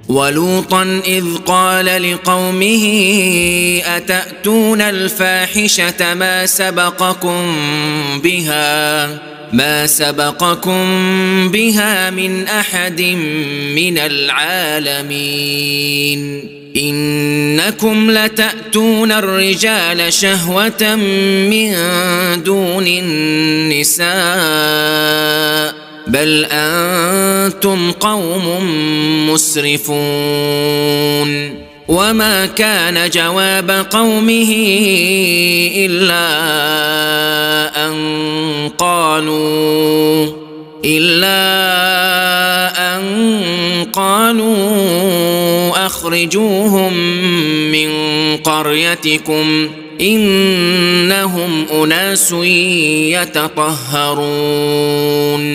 ولوطا إذ قال لقومه أتأتون الفاحشة ما سبقكم بها من أحد من العالمين إنكم لتأتون الرجال شهوة من دون النساء بل أنتم قوم مسرفون وما كان جواب قومه إلا أن قالوا أخرجوهم من قريتكم إنهم أناس يتطهرون.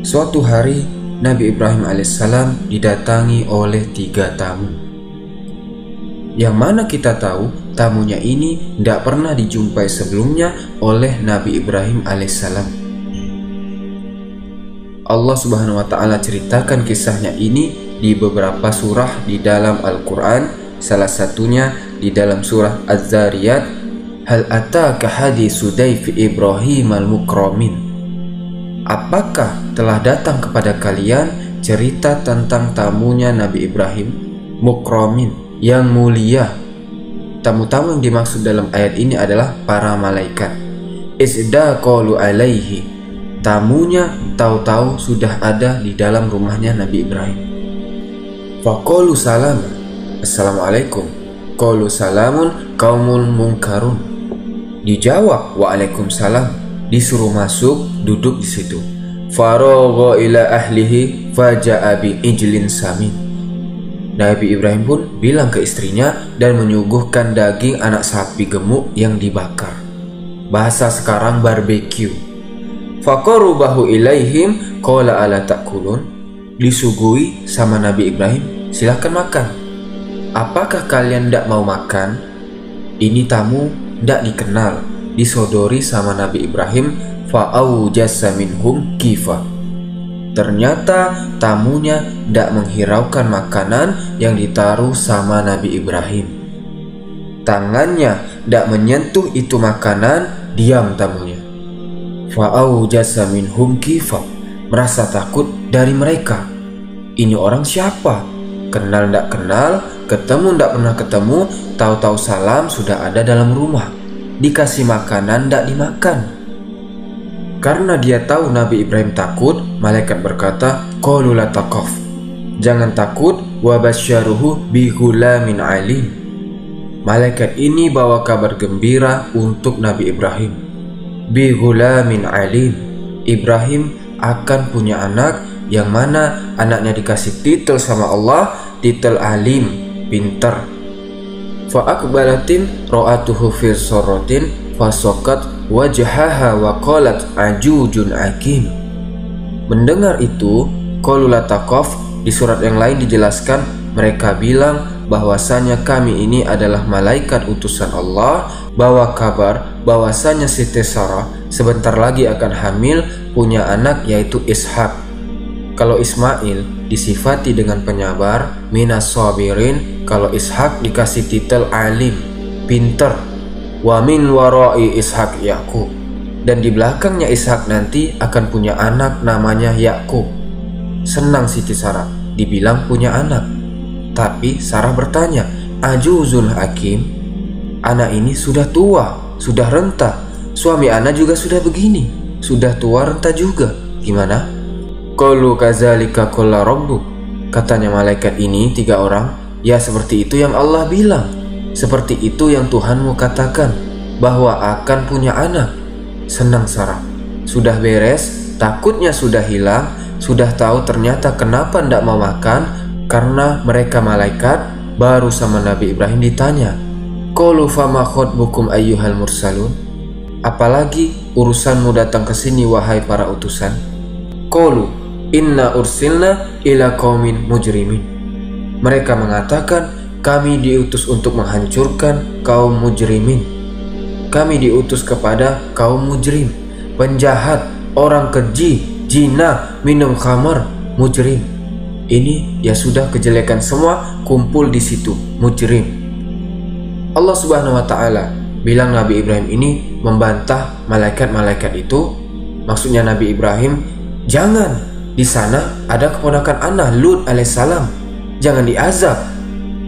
Suatu hari Nabi Ibrahim alaihissalam didatangi oleh 3 tamu, yang mana kita tahu tamunya ini tidak pernah dijumpai sebelumnya oleh Nabi Ibrahim alaihissalam. Allah Subhanahu wa ta'ala ceritakan kisahnya ini di beberapa surah di dalam Al-Quran, salah satunya di dalam surah Az-Zariyat, Hal ataka haditsu dayfi Ibrahim al-mukramin. Apakah telah datang kepada kalian cerita tentang tamunya Nabi Ibrahim, mukramin, yang mulia. Tamu-tamu yang dimaksud dalam ayat ini adalah para malaikat. Isda qalu alaihi, tamunya tahu-tahu sudah ada di dalam rumahnya Nabi Ibrahim. Faqalu salam, assalamualaikum. Qalu salamun qaumun munkarun. Dijawab waalaikumsalam. Disuruh masuk, duduk di situ. Faragha ila ahlihi faja'a bi ijlin samin. Nabi Ibrahim pun bilang ke istrinya dan menyuguhkan daging anak sapi gemuk yang dibakar. Bahasa sekarang barbeque. Faqarubahu ilaihim qala ala ta'kulun. Disuguhi sama Nabi Ibrahim, silakan makan. Apakah kalian tidak mau makan? Ini tamu tidak dikenal, disodori sama Nabi Ibrahim. Fa'aujasa minhum kifa. Ternyata tamunya tidak menghiraukan makanan yang ditaruh sama Nabi Ibrahim. Tangannya tidak menyentuh itu makanan, diam tamunya. Fa'aujasa minhum kifa. Merasa takut dari mereka. Ini orang siapa? Kenal tidak kenal, ketemu tidak pernah ketemu, tahu-tahu salam sudah ada dalam rumah. Dikasih makanan tidak dimakan. Karena dia tahu Nabi Ibrahim takut, malaikat berkata, qalu la taqaf, jangan takut, wa basyaruhu bi ghulamin alim. Malaikat ini bawa kabar gembira untuk Nabi Ibrahim. Bi ghulamin alim, Ibrahim akan punya anak yang mana anaknya dikasih titel sama Allah, titel alim, pintar. Fa akbalatin ra'atuhu fi saratin fasokat wajhaha wa qalat ajujun akim. Mendengar itu, qalu la taqaf, di surat yang lain dijelaskan mereka bilang bahwasanya kami ini adalah malaikat utusan Allah, bawa kabar bahwasanya Siti Sarah sebentar lagi akan hamil punya anak yaitu Ishak. Kalau Ismail disifati dengan penyabar, minas sabirin. Kalau Ishak dikasih titel alim, pinter. Wa min warai Ishak Yakub. Dan di belakangnya Ishak nanti akan punya anak namanya Yakub. Senang Siti Sarah dibilang punya anak. Tapi Sarah bertanya, ajuzun hakim, anak ini sudah tua, sudah renta. Suami anak juga sudah begini, sudah tua renta juga. Gimana? Qalu kadzalika qala rabbuk. Katanya malaikat ini 3 orang, ya seperti itu yang Allah bilang, seperti itu yang Tuhanmu katakan, bahwa akan punya anak. Senang Sarah, sudah beres, takutnya sudah hilang, sudah tahu ternyata kenapa tidak mau makan, karena mereka malaikat. Baru sama Nabi Ibrahim ditanya, qalu fama khotbukum ayyuhal mursalun. Apalagi urusanmu datang ke sini wahai para utusan? Qalu inna ursilna ila qaumin mujrimin. Mereka mengatakan, kami diutus untuk menghancurkan kaum mujrimin. Kami diutus kepada kaum mujrim, penjahat, orang keji, jina, minum khamar, mujrim. Ini ya sudah, kejelekan semua kumpul di situ, mujrim. Allah Subhanahu wa taala bilang Nabi Ibrahim ini membantah malaikat-malaikat itu. Maksudnya Nabi Ibrahim, jangan, di sana ada keponakan ana Lut alaihissalam, jangan diazab.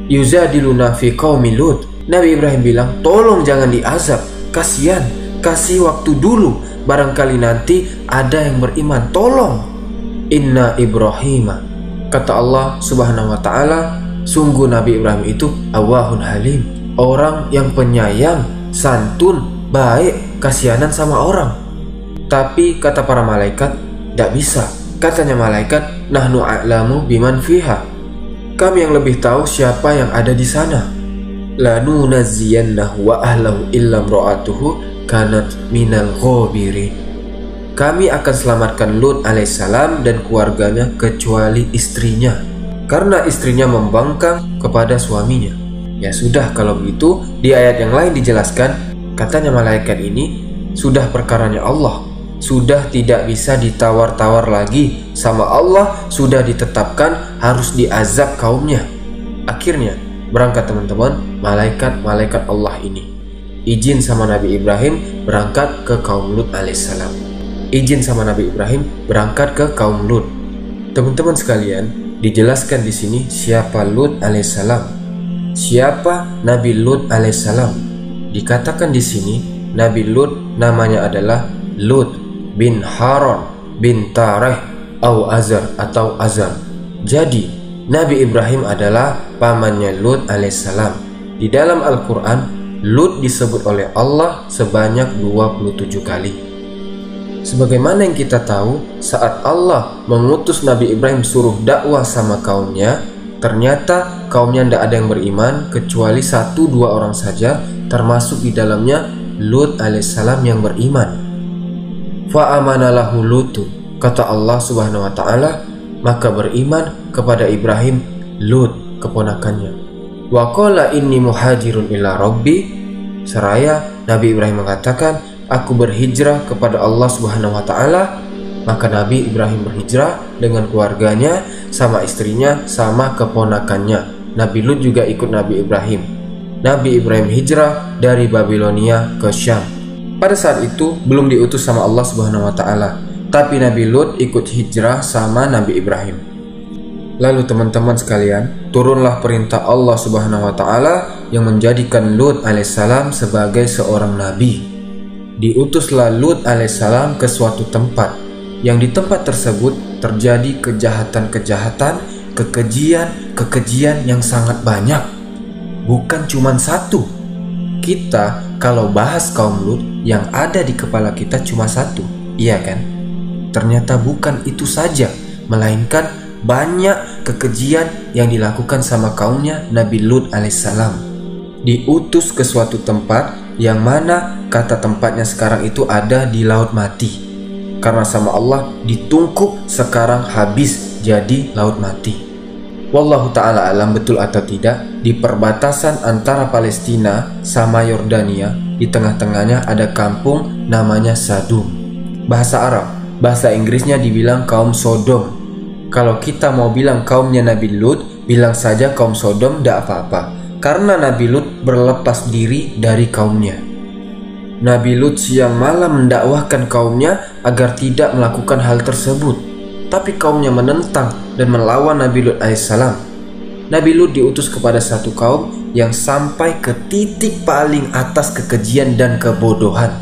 Yuzadiluna fi qaumi Lut. Nabi Ibrahim bilang, tolong jangan diazab, kasihan, kasih waktu dulu, barangkali nanti ada yang beriman, tolong. Inna Ibrahima, kata Allah Subhanahu wa taala, sungguh Nabi Ibrahim itu awwahun halim, orang yang penyayang, santun, baik, kasihanan sama orang. Tapi kata para malaikat, tidak bisa. Katanya malaikat, nahnu a'lamu biman fiha, kami yang lebih tahu siapa yang ada di sana. La nunazziyannahu wa ahlahu illa imra'atuhu kanat minal ghabirin. Kami akan selamatkan Lut alaihissalam dan keluarganya kecuali istrinya, karena istrinya membangkang kepada suaminya. Ya sudah, kalau begitu di ayat yang lain dijelaskan, katanya malaikat ini sudah perkaranya Allah, sudah tidak bisa ditawar-tawar lagi sama Allah, sudah ditetapkan harus diazab kaumnya. Akhirnya berangkat teman-teman, malaikat-malaikat Allah ini izin sama Nabi Ibrahim berangkat ke kaum Lut alaihissalam. Izin sama Nabi Ibrahim berangkat ke kaum Lut. Teman-teman sekalian, dijelaskan di sini siapa Lut alaihissalam. Siapa Nabi Lut alaihissalam? Dikatakan di sini Nabi Lut namanya adalah Lut bin Haran bin Tareh atau Azar. Jadi Nabi Ibrahim adalah pamannya Lut alaihissalam. Di dalam Al-Quran, Lut disebut oleh Allah sebanyak 27 kali. Sebagaimana yang kita tahu, saat Allah mengutus Nabi Ibrahim suruh dakwah sama kaumnya, ternyata kaumnya tidak ada yang beriman kecuali 1-2 orang saja, termasuk di dalamnya Lut alaihissalam yang beriman. Fa'amana lahu Lutun, kata Allah Subhanahu wa taala, maka beriman kepada Ibrahim Lut keponakannya. Wa qala inni muhajirun ila rabbi, seraya Nabi Ibrahim mengatakan, aku berhijrah kepada Allah Subhanahu wa taala. Maka Nabi Ibrahim berhijrah dengan keluarganya, sama istrinya, sama keponakannya. Nabi Lut juga ikut Nabi Ibrahim. Nabi Ibrahim hijrah dari Babilonia ke Syam. Pada saat itu belum diutus sama Allah Subhanahu wa taala, tapi Nabi Lut ikut hijrah sama Nabi Ibrahim. Lalu teman-teman sekalian, turunlah perintah Allah Subhanahu wa taala yang menjadikan Lut alaihissalam sebagai seorang nabi. Diutuslah Lut alaihissalam ke suatu tempat, yang di tempat tersebut terjadi kejahatan-kejahatan, kekejian yang sangat banyak. Bukan cuma satu. Kita kalau bahas kaum Lut, yang ada di kepala kita cuma satu, iya kan? Ternyata bukan itu saja, melainkan banyak kekejian yang dilakukan sama kaumnya Nabi Lut alaihissalam. Diutus ke suatu tempat yang mana kata tempatnya sekarang itu ada di Laut Mati. Karena sama Allah ditungkuk, sekarang habis jadi Laut Mati. Wallahu ta'ala alam betul atau tidak, di perbatasan antara Palestina sama Yordania, di tengah-tengahnya ada kampung namanya Sadum. Bahasa Arab, bahasa Inggrisnya dibilang kaum Sodom. Kalau kita mau bilang kaumnya Nabi Lut, bilang saja kaum Sodom, tidak apa-apa, karena Nabi Lut berlepas diri dari kaumnya. Nabi Lut siang malam mendakwahkan kaumnya agar tidak melakukan hal tersebut, tapi kaumnya menentang dan melawan Nabi Lut alaihissalam. Nabi Lut diutus kepada satu kaum yang sampai ke titik paling atas kekejian dan kebodohan.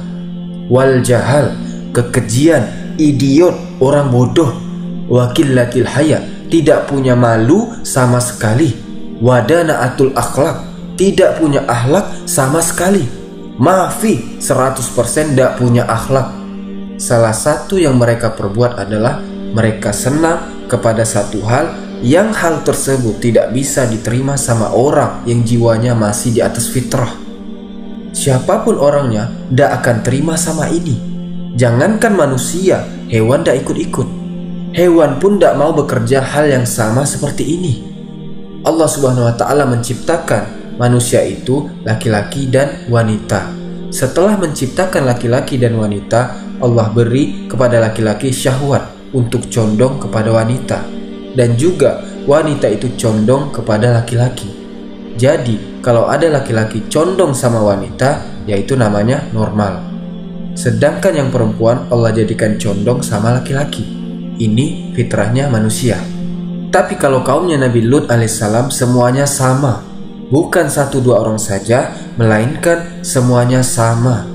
Wal jahal, kekejian, idiot, orang bodoh. Wakillatil haya, tidak punya malu sama sekali. Wadanaatul akhlak, tidak punya akhlak sama sekali. Maafi, 100% tidak punya akhlak. Salah satu yang mereka perbuat adalah mereka senang kepada satu hal yang hal tersebut tidak bisa diterima sama orang yang jiwanya masih di atas fitrah. Siapapun orangnya tidak akan terima sama ini. Jangankan manusia, hewan tidak ikut-ikut. Hewan pun tidak mau bekerja hal yang sama seperti ini. Allah Subhanahu wa ta'ala menciptakan manusia itu laki-laki dan wanita. Setelah menciptakan laki-laki dan wanita, Allah beri kepada laki-laki syahwat untuk condong kepada wanita. dan juga wanita itu condong kepada laki-laki. Jadi kalau ada laki-laki condong sama wanita, yaitu namanya normal. Sedangkan yang perempuan Allah jadikan condong sama laki-laki. Ini fitrahnya manusia. Tapi kalau kaumnya Nabi Lut alaihissalam semuanya sama. Bukan 1-2 orang saja, melainkan semuanya sama.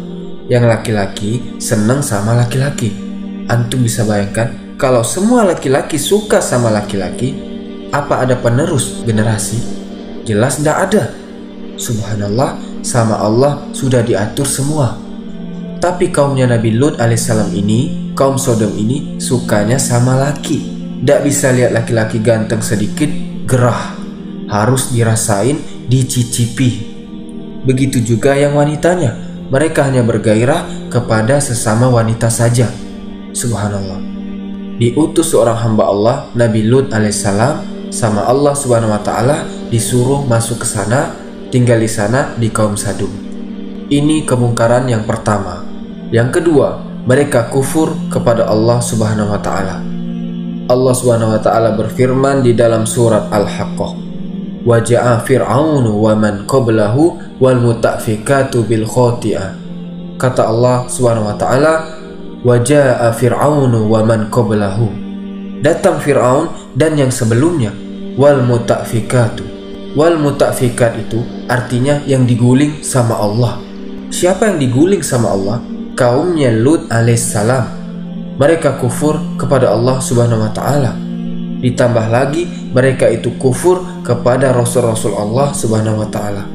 Yang laki-laki senang sama laki-laki. Antum bisa bayangkan, kalau semua laki-laki suka sama laki-laki, apa ada penerus generasi? Jelas tidak ada. Subhanallah, sama Allah sudah diatur semua. Tapi kaumnya Nabi Lut alaihissalam ini, kaum Sodom ini sukanya sama laki. Tidak bisa lihat laki-laki ganteng sedikit, gerah. Harus dirasain, dicicipi. Begitu juga yang wanitanya, mereka hanya bergairah kepada sesama wanita saja. Subhanallah. Diutus seorang hamba Allah, Nabi Lut alaihissalam, sama Allah subhanahu wa ta'ala, disuruh masuk ke sana, tinggal di sana di kaum Sadum. Ini kemungkaran yang pertama. Yang kedua, mereka kufur kepada Allah subhanahu wa ta'ala. Allah subhanahu wa ta'ala berfirman di dalam surat Al-Haqqah, wa ja'a fir'aunu wa man qablahu wal muta'fikatu bil khoti'ah. Kata Allah subhanahu wa ta'ala, wa ja'a fir'aunu wa man qablahu. Datang Fir'aun dan yang sebelumnya. Wal muta'fikatu. Wal muta'fikat itu artinya yang diguling sama Allah. Siapa yang diguling sama Allah? Kaumnya Lut alaihissalam. Mereka kufur kepada Allah subhanahu wa ta'ala. Ditambah lagi mereka itu kufur kepada Rasul-Rasul Allah subhanahu wa ta'ala.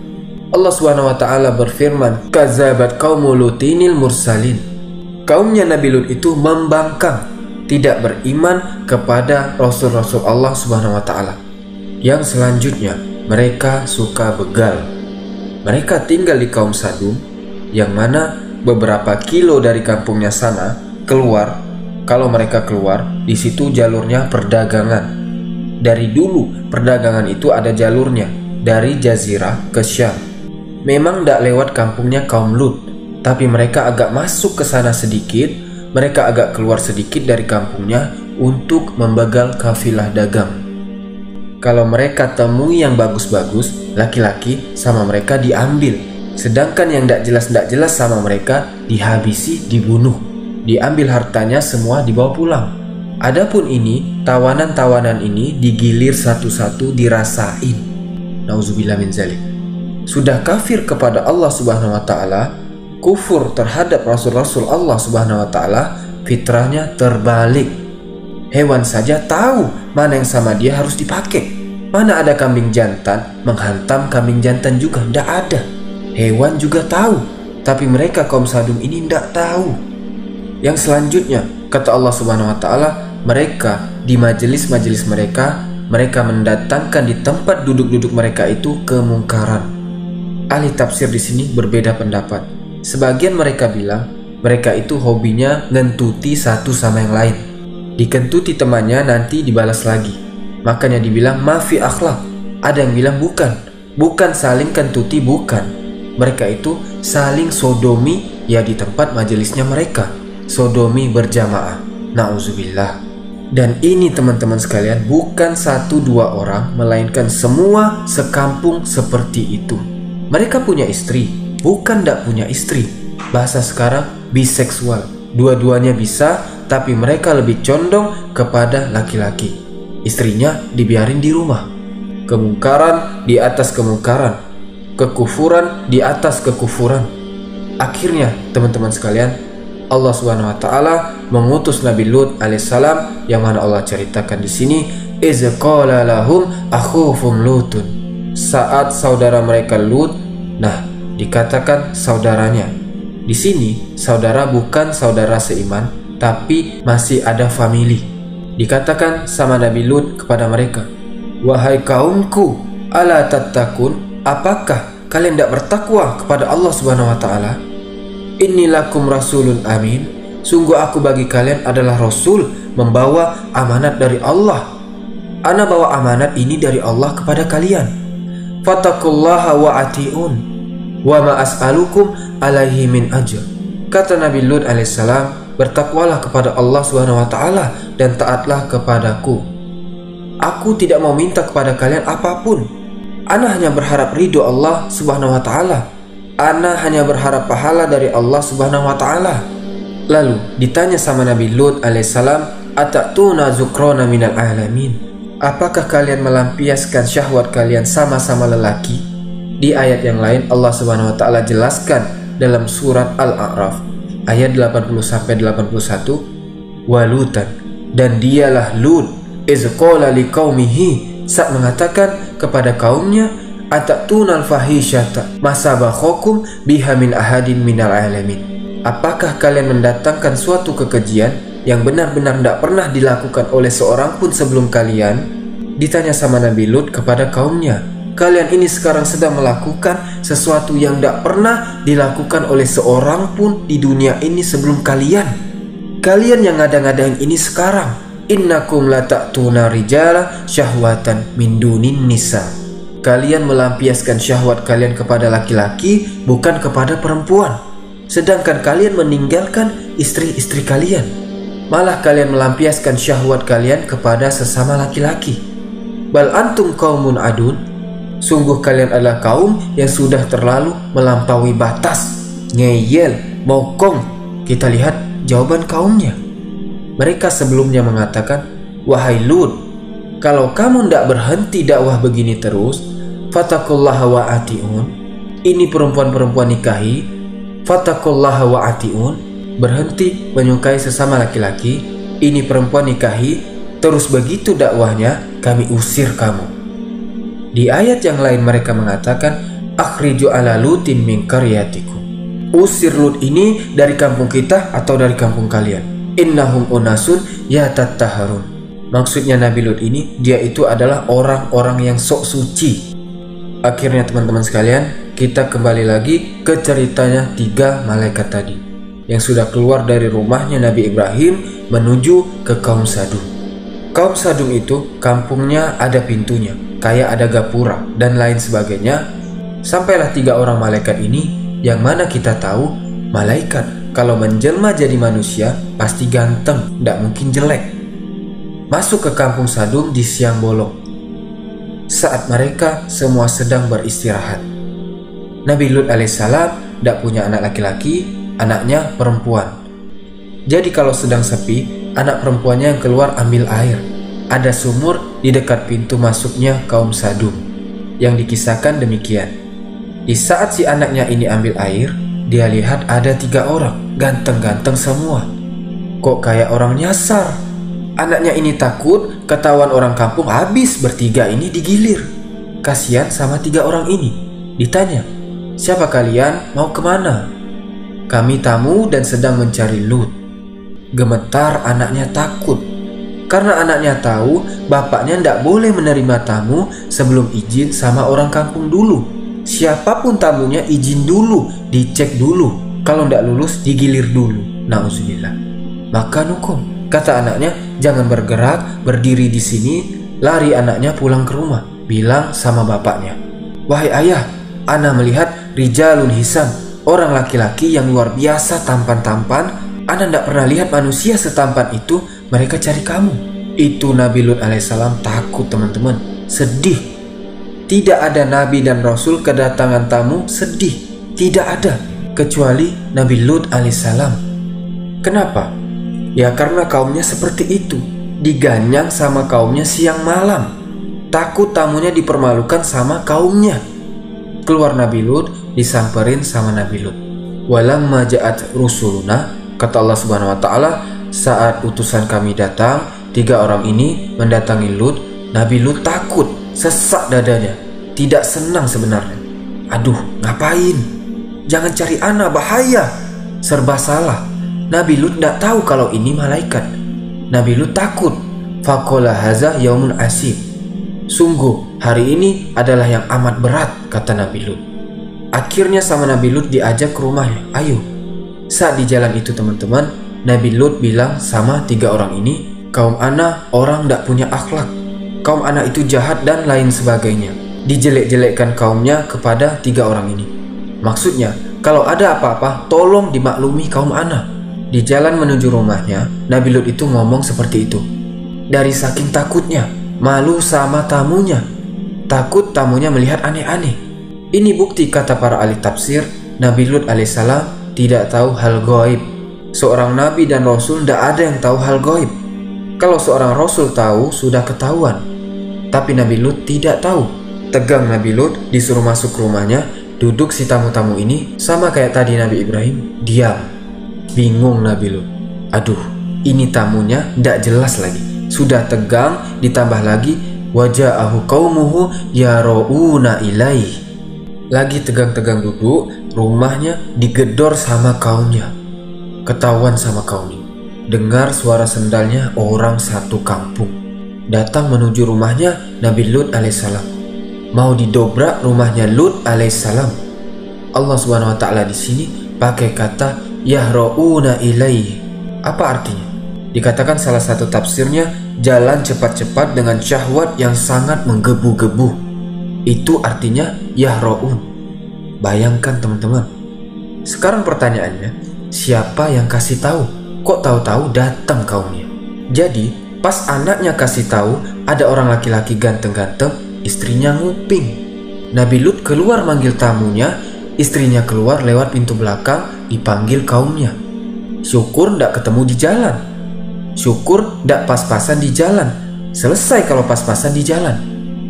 Allah subhanahu wa ta'ala berfirman, kazabat qaumu lutinil mursalin. Kaumnya Nabi Lut itu membangkang, tidak beriman kepada Rasul-Rasul Allah subhanahu wa ta'ala. Yang selanjutnya, mereka suka begal. Mereka tinggal di kaum Sadum, yang mana beberapa kilo dari kampungnya sana keluar. Kalau mereka keluar, di situ jalurnya perdagangan. Dari dulu perdagangan itu ada jalurnya dari Jazirah ke Syam. Memang tidak lewat kampungnya kaum Lut, tapi mereka agak masuk ke sana sedikit. Mereka agak keluar sedikit dari kampungnya untuk membegal kafilah dagang. Kalau mereka temui yang bagus-bagus, laki-laki sama mereka diambil. Sedangkan yang tidak jelas sama mereka dihabisi, dibunuh. Diambil hartanya semua dibawa pulang. Adapun ini, tawanan-tawanan ini digilir satu-satu dirasain. Nauzubillah min zalik. Sudah kafir kepada Allah subhanahu wa ta'ala, kufur terhadap Rasul-Rasul Allah subhanahu wa ta'ala, fitrahnya terbalik. Hewan saja tahu mana yang sama dia harus dipakai. Mana ada kambing jantan menghantam kambing jantan juga, tidak ada. Hewan juga tahu, tapi mereka kaum Sadum ini tidak tahu. Yang selanjutnya, kata Allah subhanahu wa ta'ala, mereka di majelis-majelis mereka mendatangkan di tempat duduk-duduk mereka itu kemungkaran. Ahli tafsir di sini berbeda pendapat. Sebagian mereka bilang mereka itu hobinya ngentuti satu sama yang lain. Dikentuti temannya nanti dibalas lagi. Makanya dibilang mafi akhlak. Ada yang bilang bukan saling kentuti, bukan. Mereka itu saling sodomi ya di tempat majelisnya mereka. Sodomi berjamaah. Na'udzubillah. Dan ini teman-teman sekalian bukan 1-2 orang, melainkan semua sekampung seperti itu. Mereka punya istri, bukan tidak punya istri. Bahasa sekarang biseksual. Dua-duanya bisa, tapi mereka lebih condong kepada laki-laki. Istrinya dibiarin di rumah. Kemungkaran di atas kemungkaran, kekufuran di atas kekufuran. Akhirnya teman-teman sekalian, Allah subhanahu wa ta'ala mengutus Nabi Lut alaihissalam, yang mana Allah ceritakan di sini, iz qala lahum akhuhum Lutun. Saat saudara mereka Lut, nah dikatakan saudaranya. Di sini saudara bukan saudara seiman, tapi masih ada famili. Dikatakan sama Nabi Lut kepada mereka, wahai kaumku, ala tattakun, apakah kalian tidak bertakwa kepada Allah subhanahu wa ta'ala? Innilakum rasulun amin. Sungguh aku bagi kalian adalah rasul, membawa amanat dari Allah. Ana bawa amanat ini dari Allah kepada kalian. Fattaqullaha wa ati'un wa ma as'alukum alaihi min ajr. Kata Nabi Lut alaihissalam, bertakwalah kepada Allah subhanahu wa ta'ala dan taatlah kepadaku. Aku tidak mau minta kepada kalian apapun. Ana hanya berharap ridho Allah subhanahu wa ta'ala. Ana hanya berharap pahala dari Allah subhanahu wa ta'ala. Lalu ditanya sama Nabi Lut alaihissalam, atatuna zukrona minal alamin, apakah kalian melampiaskan syahwat kalian sama-sama lelaki? Di ayat yang lain Allah subhanahu wa ta'ala jelaskan dalam surat Al-A'raf ayat 80-81, walutan, dan dialah Lut iz qala liqaumihi, saat mengatakan kepada kaumnya, atatuna al-fahishata masabakhakum biha min ahadin minal alamin, apakah kalian mendatangkan suatu kekejian yang benar-benar tidak pernah dilakukan oleh seorang pun sebelum kalian? Ditanya sama Nabi Lut kepada kaumnya, kalian ini sekarang sedang melakukan sesuatu yang tidak pernah dilakukan oleh seorang pun di dunia ini sebelum kalian. Kalian yang ngada-ngadain ini sekarang. Innakum la ta'tuna rijala syahwatan min dunin nisa. Kalian melampiaskan syahwat kalian kepada laki-laki, bukan kepada perempuan. Sedangkan kalian meninggalkan istri-istri kalian. Malah kalian melampiaskan syahwat kalian kepada sesama laki-laki. Bal antum qaumun adun, sungguh kalian adalah kaum yang sudah terlalu melampaui batas. Ngeyel, mokong. Kita lihat jawaban kaumnya. Mereka sebelumnya mengatakan, wahai Lut, kalau kamu tidak berhenti dakwah begini terus, fatakullaha wa ati'un, ini perempuan-perempuan nikahi, fatakullaha wa ati'un, berhenti menyukai sesama laki-laki, ini perempuan nikahi, terus begitu dakwahnya, kami usir kamu. Di ayat yang lain mereka mengatakan, akhriju ala lutin min qaryatikum, usir Lut ini dari kampung kita atau dari kampung kalian. Innahum unasun yatattaharun, maksudnya Nabi Lut ini, dia itu adalah orang-orang yang sok suci. Akhirnya teman-teman sekalian, kita kembali lagi ke ceritanya 3 malaikat tadi yang sudah keluar dari rumahnya Nabi Ibrahim menuju ke kaum Sadum. Kaum Sadum itu kampungnya ada pintunya, kayak ada gapura dan lain sebagainya. Sampailah 3 orang malaikat ini, yang mana kita tahu malaikat kalau menjelma jadi manusia pasti ganteng, tidak mungkin jelek. Masuk ke kampung Sadum di siang bolong, saat mereka semua sedang beristirahat. Nabi Lut alaihissalam tidak punya anak laki-laki, anaknya perempuan. Jadi kalau sedang sepi, anak perempuannya yang keluar ambil air. Ada sumur di dekat pintu masuknya kaum Sadum. Yang dikisahkan demikian. Di saat si anaknya ini ambil air, dia lihat ada 3 orang, ganteng-ganteng semua. Kok kayak orang nyasar. Anaknya ini takut ketahuan orang kampung, habis bertiga ini digilir. Kasihan sama 3 orang ini. Ditanya, siapa kalian, mau kemana? Kami tamu dan sedang mencari Lut. Gemetar anaknya takut, karena anaknya tahu bapaknya tidak boleh menerima tamu sebelum izin sama orang kampung dulu. Siapapun tamunya izin dulu, dicek dulu. Kalau tidak lulus digilir dulu. Nauzubillah. Maka hukum, kata anaknya, jangan bergerak, berdiri di sini. Lari anaknya pulang ke rumah, bilang sama bapaknya, wahai ayah, ana melihat rijalun hisam, orang laki-laki yang luar biasa tampan-tampan. Ana tidak pernah lihat manusia setampan itu. Mereka cari kamu. Itu Nabi Lut alaihissalam takut teman-teman, sedih. Tidak ada Nabi dan Rasul kedatangan tamu sedih. Tidak ada, kecuali Nabi Lut alaihissalam. Kenapa? Ya karena kaumnya seperti itu, diganyang sama kaumnya siang malam. Takut tamunya dipermalukan sama kaumnya. Keluar Nabi Lut, disamperin sama Nabi Lut. Walamma ja'at rusuluna, kata Allah subhanahu wa ta'ala, saat utusan kami datang, 3 orang ini mendatangi Lut. Nabi Lut takut, sesak dadanya, tidak senang sebenarnya. Aduh, ngapain? Jangan cari ana, bahaya. Serba salah. Nabi Lut tidak tahu kalau ini malaikat. Nabi Lut takut. Faqala haza yaumun asib. Sungguh hari ini adalah yang amat berat, kata Nabi Lut. Akhirnya sama Nabi Lut diajak ke rumahnya. Ayo. Saat di jalan itu teman-teman, Nabi Lut bilang sama 3 orang ini, kaum ana orang tidak punya akhlak. Kaum anak itu jahat dan lain sebagainya. Dijelek-jelekkan kaumnya kepada 3 orang ini. Maksudnya, kalau ada apa-apa, tolong dimaklumi kaum anak. Di jalan menuju rumahnya, Nabi Lut itu ngomong seperti itu. Dari saking takutnya, malu sama tamunya, takut tamunya melihat aneh-aneh. Ini bukti kata para ahli tafsir, Nabi Lut alaihissalam tidak tahu hal gaib. Seorang nabi dan rasul tidak ada yang tahu hal gaib. Kalau seorang rasul tahu sudah ketahuan, tapi Nabi Lut tidak tahu. Tegang Nabi Lut, disuruh masuk ke rumahnya. Duduk si tamu-tamu ini sama kayak tadi Nabi Ibrahim, diam. Bingung Nabi Lut. Aduh, ini tamunya tidak jelas lagi. Sudah tegang, ditambah lagi waja'ahu qaumuhu yara'una ilaih. Lagi tegang-tegang duduk, rumahnya digedor sama kaumnya. Ketahuan sama kaumnya. Dengar suara sendalnya orang satu kampung. Datang menuju rumahnya Nabi Lut alaihissalam. Mau didobrak rumahnya Lut alaihissalam. Allah Subhanahu wa taala di sini pakai kata yara'una ilaih. Apa artinya? Dikatakan salah satu tafsirnya, jalan cepat-cepat dengan syahwat yang sangat menggebu-gebu. Itu artinya yahra'un. Bayangkan teman-teman. Sekarang pertanyaannya, siapa yang kasih tahu? Kok tahu-tahu datang kaumnya? Jadi pas anaknya kasih tahu ada orang laki-laki ganteng-ganteng, istrinya nguping. Nabi Lut keluar manggil tamunya, istrinya keluar lewat pintu belakang dipanggil kaumnya. Syukur ndak ketemu di jalan. Syukur ndak pas-pasan di jalan. Selesai kalau pas-pasan di jalan.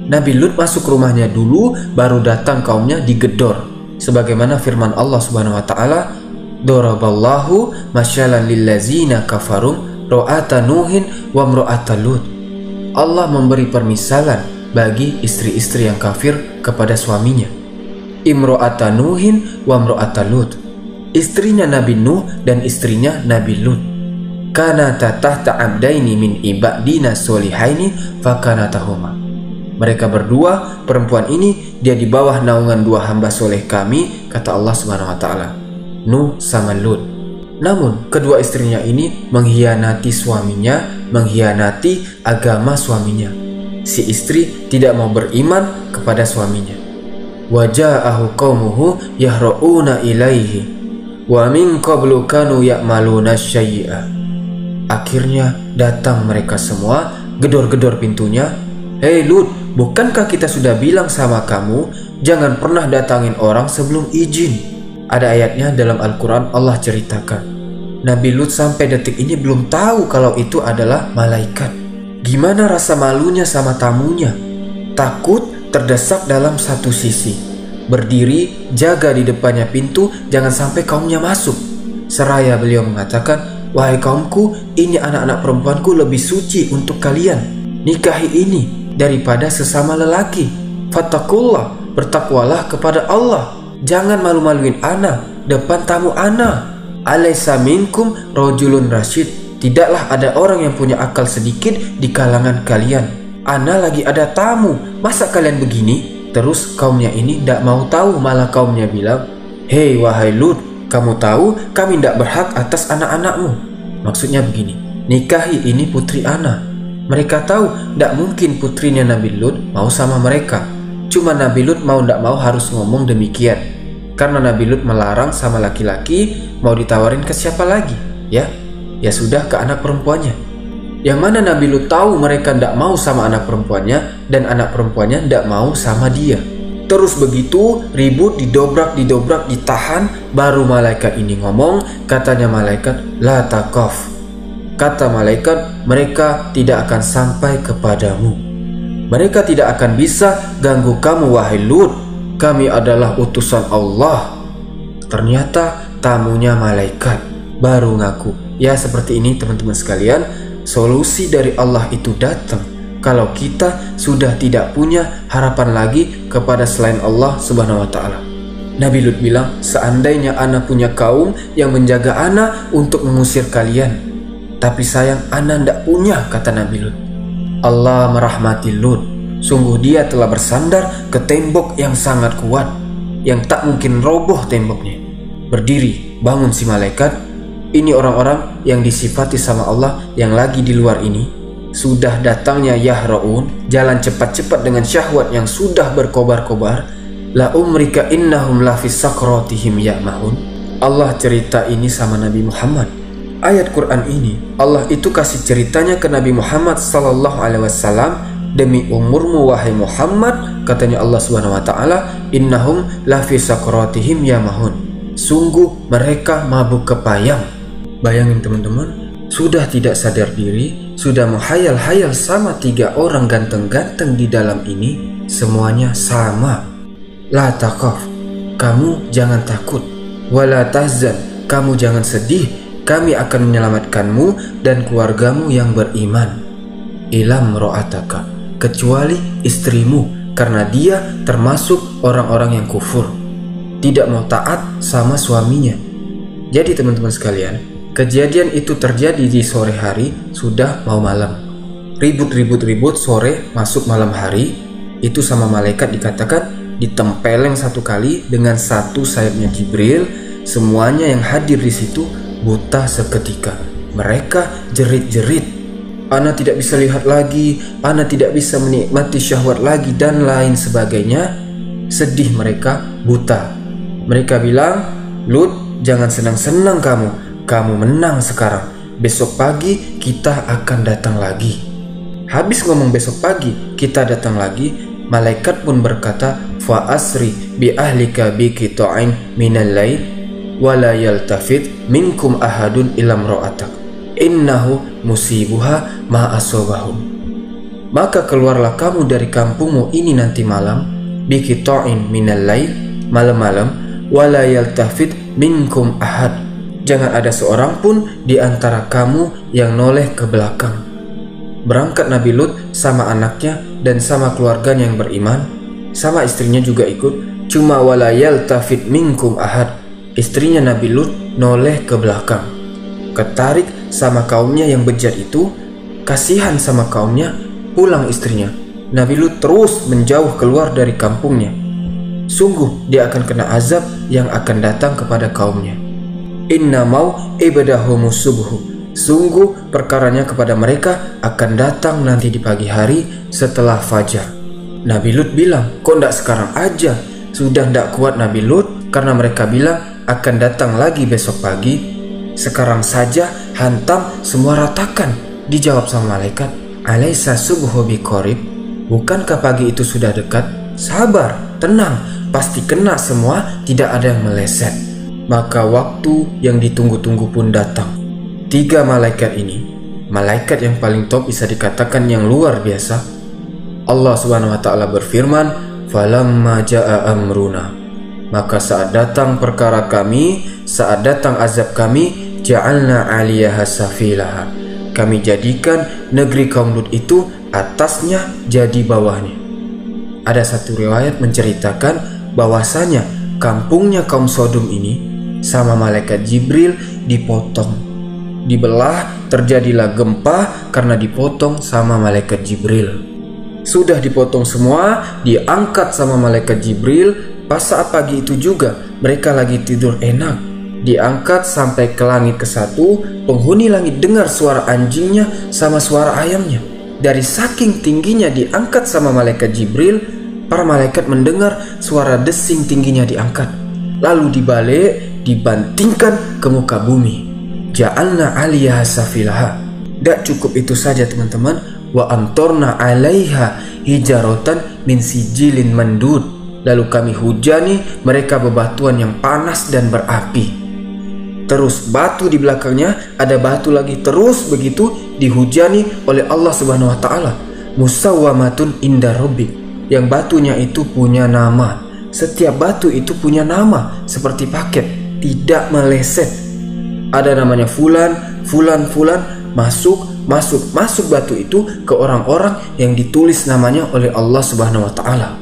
Nabi Lut masuk rumahnya dulu, baru datang kaumnya digedor. Sebagaimana firman Allah Subhanahu wa taala, "Daraballahu masyalan lillazina kafarum ra'ata Nuhin wa imra'ata Lut." Allah memberi permisalan bagi istri-istri yang kafir kepada suaminya. Imra'ata Nuhin wa imra'ata Lut. Istrinya Nabi Nuh dan istrinya Nabi Lut. Kana tahta abdaini min ibadina solihaini fakanatahuma. Mereka berdua, perempuan ini, dia di bawah naungan dua hamba soleh kami, kata Allah Subhanahu wa taala, Nuh sama Lut. Namun kedua istrinya ini mengkhianati suaminya, mengkhianati agama suaminya. Si istri tidak mau beriman kepada suaminya. Waja'ahu qaumuhu yahra'una ilaihi wa min qablu kanu ya'maluna syai'a. Akhirnya datang mereka semua, gedor-gedor pintunya. Hei Lut, bukankah kita sudah bilang sama kamu jangan pernah datangin orang sebelum izin? Ada ayatnya dalam Al-Quran, Allah ceritakan Nabi Lut sampai detik ini belum tahu kalau itu adalah malaikat. Gimana rasa malunya sama tamunya? Takut, terdesak dalam satu sisi, berdiri jaga di depannya pintu jangan sampai kaumnya masuk. Seraya beliau mengatakan, wahai kaumku, ini anak-anak perempuanku lebih suci untuk kalian. Nikahi ini daripada sesama lelaki. Fattakullah, bertakwalah kepada Allah. Jangan malu-maluin ana depan tamu ana. Alaysa minkum rajulun rasyid. Tidaklah ada orang yang punya akal sedikit di kalangan kalian. Ana lagi ada tamu, masa kalian begini? Terus kaumnya ini tidak mau tahu, malah kaumnya bilang, hei wahai Lut, kamu tahu kami tidak berhak atas anak-anakmu. Maksudnya begini, nikahi ini putri ana. Mereka tahu tidak mungkin putrinya Nabi Lut mau sama mereka. Cuma Nabi Lut mau tidak mau harus ngomong demikian. Karena Nabi Lut melarang sama laki-laki, mau ditawarin ke siapa lagi? Ya sudah ke anak perempuannya. Yang mana Nabi Lut tahu mereka tidak mau sama anak perempuannya dan anak perempuannya tidak mau sama dia. Terus begitu ribut, didobrak, ditahan. Baru malaikat ini ngomong, katanya malaikat, la taqaf. Kata malaikat, mereka tidak akan sampai kepadamu. Mereka tidak akan bisa ganggu kamu wahai Lut. Kami adalah utusan Allah. Ternyata tamunya malaikat. Baru ngaku. Ya seperti ini teman-teman sekalian, solusi dari Allah itu datang kalau kita sudah tidak punya harapan lagi kepada selain Allah Subhanahu wa taala. Nabi Lut bilang, seandainya ana punya kaum yang menjaga ana untuk mengusir kalian, tapi sayang ana ndak punya, kata Nabi Lut. Allah merahmati Lut. Sungguh dia telah bersandar ke tembok yang sangat kuat, yang tak mungkin roboh temboknya. Berdiri, bangun si malaikat. Ini orang-orang yang disifati sama Allah yang lagi di luar ini. Sudah datangnya yahra'un, jalan cepat-cepat dengan syahwat yang sudah berkobar-kobar. La umrika innahum lafis sakratihim ya'mahun. Allah cerita ini sama Nabi Muhammad. Ayat Quran ini Allah itu kasih ceritanya ke Nabi Muhammad sallallahu alaihi wasallam demi umurmu wahai Muhammad, katanya Allah Subhanahu wa taala, innahum lafi sakratihim yamahun. Sungguh mereka mabuk kepayang. Bayangin teman-teman, sudah tidak sadar diri, sudah menghayal-hayal sama 3 orang ganteng-ganteng di dalam ini, semuanya sama. La taqaf, kamu jangan takut. Wala tahzan, kamu jangan sedih, kami akan menyelamatkanmu dan keluargamu yang beriman. Ilam ro'ataka, kecuali istrimu, karena dia termasuk orang-orang yang kufur, tidak mau taat sama suaminya. Jadi teman-teman sekalian, kejadian itu terjadi di sore hari, sudah mau malam. Ribut sore masuk malam hari, itu sama malaikat dikatakan ditempeleng 1 kali dengan 1 sayapnya Jibril. Semuanya yang hadir di situ buta seketika. Mereka jerit-jerit, ana tidak bisa lihat lagi, ana tidak bisa menikmati syahwat lagi, dan lain sebagainya. Sedih mereka, buta. Mereka bilang, Lut, jangan senang-senang kamu menang sekarang. Besok pagi kita akan datang lagi. Habis ngomong besok pagi kita datang lagi, malaikat pun berkata, fa asri bi ahlika bi qita'in minal lail wa la yaltafit minkum ahadun ilam ro'atak innahu musibuha ma asobahum. Maka keluarlah kamu dari kampungmu ini nanti malam, bi qita'in minal lail, malam-malam, wala yaltafit minkum ahad, jangan ada seorang pun di antara kamu yang noleh ke belakang. Berangkat Nabi Lut sama anaknya dan sama keluarganya yang beriman, sama istrinya juga ikut. Cuma wala yaltafit minkum ahad, istrinya Nabi Lut noleh ke belakang. Ketarik sama kaumnya yang bejat itu, kasihan sama kaumnya, pulang istrinya. Nabi Lut terus menjauh keluar dari kampungnya. Sungguh dia akan kena azab yang akan datang kepada kaumnya. Inna mau ibadahumus subuhu, sungguh perkaranya kepada mereka akan datang nanti di pagi hari setelah fajar. Nabi Lut bilang, kok ndak sekarang aja? Sudah ndak kuat Nabi Lut, karena mereka bilang akan datang lagi besok pagi. Sekarang saja hantam, semua ratakan. Dijawab sama malaikat, alaisa subuhu biqorib, bukankah pagi itu sudah dekat? Sabar, tenang, pasti kena semua, tidak ada yang meleset. Maka waktu yang ditunggu-tunggu pun datang. 3 malaikat ini, malaikat yang paling top, bisa dikatakan yang luar biasa. Allah Subhanahu wa taala berfirman, falamma jaa amruna, maka saat datang perkara kami, saat datang azab kami, ja'alna 'aliyaha safilaha, kami jadikan negeri kaum Lut itu atasnya jadi bawahnya. Ada satu riwayat menceritakan bahwasanya kampungnya kaum Sodom ini sama malaikat Jibril dipotong, dibelah, terjadilah gempa karena dipotong sama malaikat Jibril. Sudah dipotong semua, diangkat sama malaikat Jibril. Pas saat pagi itu juga mereka lagi tidur enak, diangkat sampai ke langit ke-1. Penghuni langit dengar suara anjingnya sama suara ayamnya. Dari saking tingginya diangkat sama malaikat Jibril, para malaikat mendengar suara desing tingginya diangkat, lalu dibalik, dibantingkan ke muka bumi. Ja'alna 'aliyaha safilaha. Tidak cukup itu saja teman-teman, wa amtorna 'alaiha hijaratan min sijilin mandud, lalu kami hujani mereka bebatuan yang panas dan berapi. Terus batu di belakangnya, ada batu lagi, terus begitu dihujani oleh Allah Subhanahu wa taala. Musawwamatun inda rabbik, yang batunya itu punya nama. Setiap batu itu punya nama seperti paket, tidak meleset. Ada namanya fulan, masuk batu itu ke orang-orang yang ditulis namanya oleh Allah Subhanahu wa taala.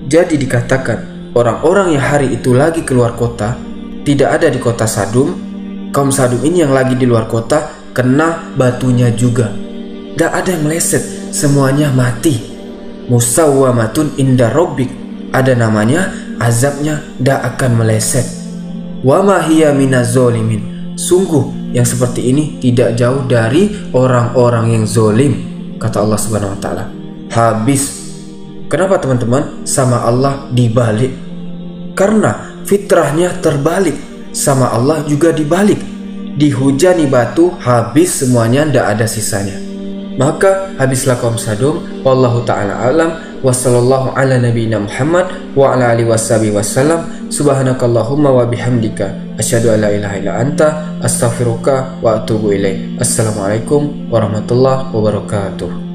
Jadi dikatakan orang-orang yang hari itu lagi keluar kota, tidak ada di kota Sadum. Kaum Sadum ini yang lagi di luar kota kena batunya juga. Tidak ada yang meleset, semuanya mati. Musawwamatun inda rabbik, ada namanya, azabnya tidak akan meleset. Wa ma hiya minaz zalimin, sungguh yang seperti ini tidak jauh dari orang-orang yang zolim, kata Allah Subhanahu wa taala. Habis. Kenapa teman-teman? Sama Allah dibalik. Karena fitrahnya terbalik. Sama Allah juga dibalik. Dihujani batu, habis semuanya, tidak ada sisanya. maka habislah kaum Sadum. Wallahu ta'ala alam. Wassallallahu ala nabiyina Muhammad wa ala alihi wasallam. Subhanakallahumma wa bihamdika asyhadu an la ilaha illa anta astaghfiruka wa atubu ilaik. Assalamualaikum warahmatullahi wabarakatuh.